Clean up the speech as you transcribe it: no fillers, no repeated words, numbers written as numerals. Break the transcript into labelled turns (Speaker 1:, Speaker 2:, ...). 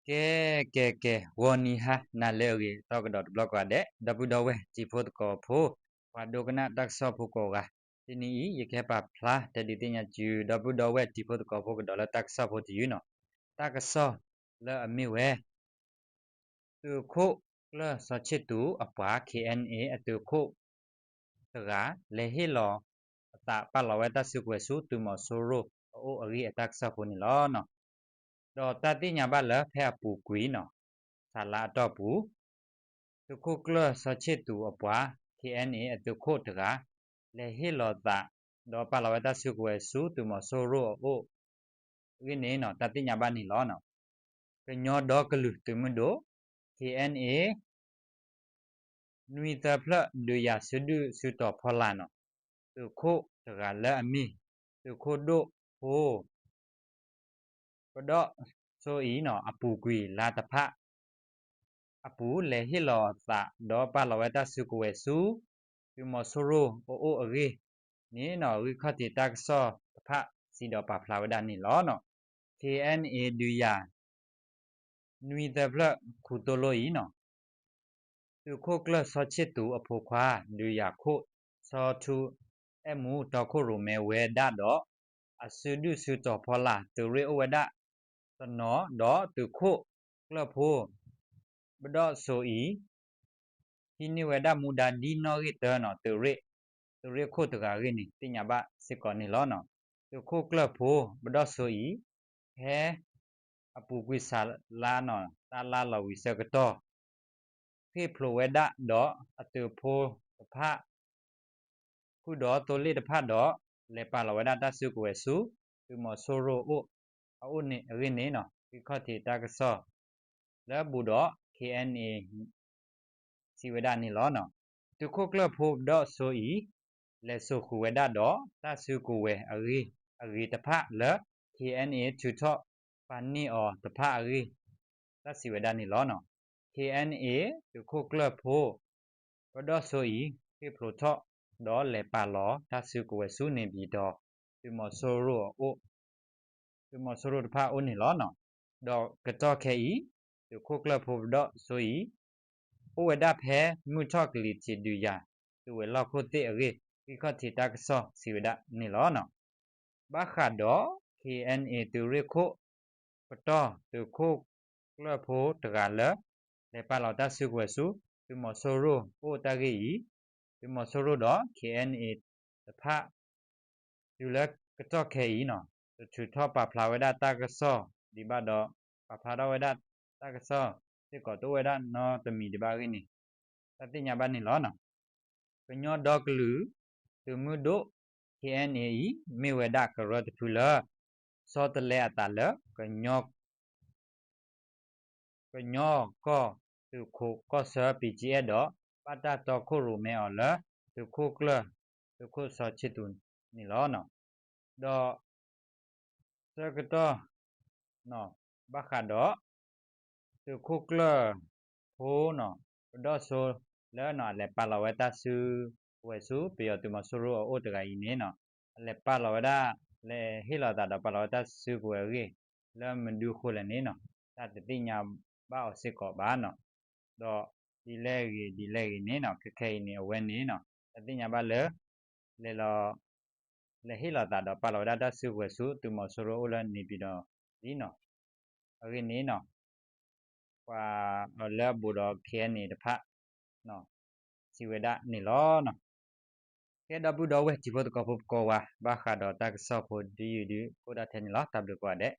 Speaker 1: ke woni ha na lewe to ko dot blog wa de dabu do we ji pho ko pho wa do kana tak so pho ko ga tini ye ke pa phla de di tinya ju dabu do we ji pho ko pho ko dot la tak so pho ti you no tak so le ami we tu kho le so chit tu apa KNA အတူခုတကလေဟီလောတာပါလောဝဲတဆုကွယ်စုတူမဆိုရိုအိုအရီအတက်ဆဖူနီလောနော်တော့တတိညာဘလဖဲပူကွီနော်ဆာလာတော့ပူသူခုကလစချစ်တူအပွား KNA အတူခုတကလေဟီလောတာတော့ပါလောဝဲတဆုကွယ်စုတူမဆိုရိုအိုဝင်းနေနော်တတိညာဘနီလောနော်ကညောတော့ကလူတူမတို့ KNA နွီတဖလဒူယာဆုဒူဆုတော့ဖလာနော်သူခုတကလည်းအမီသူခုတို့ဟိုပဒေါဆိုဤနော်အပူကွေလာတဖအပူလေဟီလောသာဒေါ်ပါလဝဲတဆုကွေစုသူမဆိုရိုအိုအရီနီနော်ဝိခတိတက်ဆောတဖစီဒေါ်ပါဖလာဝဒနီလောနော် KNA ဒူယာနွီတဖလခုတိုလိုဤနော်သူခုကလဆောချစ်တူအဖိုခွာဒူယာခုဆောထူအမှုတော့ခုရုမဲဝဲဒတော့အဆုဒုဆုတော့ဖလာသူရေဝဒတနောတော့သူခုကလဖိုဘတော့ဆိုဤဒီနိဝဒမူဒါဒီနောရီတနော်သူရေခုတကရီနိတိညာဘစစ်ကောနီလောနော်သူခုကလဖိုဘတော့ဆိုဤဟဲအပူကွိဆာလာနော်တာလာလဝိစကတော့ဖေဖလိုဝဒတော့အတူဖိုဖခုတော့တိုလီတဖတ်တော့လေပါလဝဒတဆုကွယ်စုသူမဆိုရိုအိုနိရီနေနော်ဒီခတိတကဆောလဲဘူတော့ KNA စီဝဒနီလောနော်သူခုကလဖိုတော့ဆိုဤလေဆုခုဝဒတော့တဆုကွယ်အရီတဖတ်လဲ KNA ထူထော့ပန်နီအောတဖတ်အရီတစီဝဒနီလောနော် KNA သူခုကလဖိုတော့ဆိုဤဖေဖလိုထော့တော့လေပါလောတဆုကွယ်စုနေပြီးတော့သူမဆိုရိုတဖတ်အိုနီလောနော်တော့ကတော့ခဲဤသူခုကလဖိုတော့ဆိုဤအိုဝဒဖဲမြူထော့ကလီချီဒူယာသူဝဲလောက်ခုတိအရီဒီခတိတက်ဆောစီဝဒနီလောနော်ဘာခါတော့ KNA သူရခုပတော့သူခုကလဖိုတကလလေပါလောတဆုကွယ်စုသူမဆိုရိုအိုတဂီသူမဆိုရိုတော့ KNA တဖတ်သူလက်ကတော့ခဲဤနော်သူထော့ပါဖလာဝဒတကဆောဒီဘတော့ပါဖလာဝဒတကဆောဒီကောတိုဝဒနော်တမီဒီဘာရင်းနီတတိညာဘနီလောနော်ပညောဒေါကလူသူမှုတို့ KNA မေဝဒကရတ်ဖူလာစောတလဲအတလကညောကောသူခုကောဆာ PGA တော့ပတတော်ခုရမဲအော်လာသူခုကလသူခုစောချစ်တူနီလောနော်တော့စကတော့နော်ဘာခါတော့သူခုကလဖိုးနော်တော့ဆိုလဲနော်လေပါလဝတာစုဝဲစုပြီးတော့သူမဆိုရိုအိုတကကြီးနေနော်လေပါလဝတာလေဟီလာတာတော့ပါလဝတာစုကိုရီလဲမဒူခိုလည်းနေနော်တတိညာဘာအစစ်ကောဘာနော်တော့ဒီလဲကြီးနေနော်ခခဲနေအဝဲနေနော်တတိညာဘာလေလောလေဟီလာတာတော့ပါလဝတာစုဝဲစုသူမဆိုရိုအိုလည်းနေပြီးတော့ဒီနော်အရင်နေနော်ว่าแล้วบุดอเคียนนี่ตะพะเนาะสิเวดะนี่ล้อเนาะแกดบุดอเวจิโพตะกอพบกอว่าบาคาดอตักซอโพดีอยู่ดีโพดะเทนี่ล้อตับดูกว่าเดะ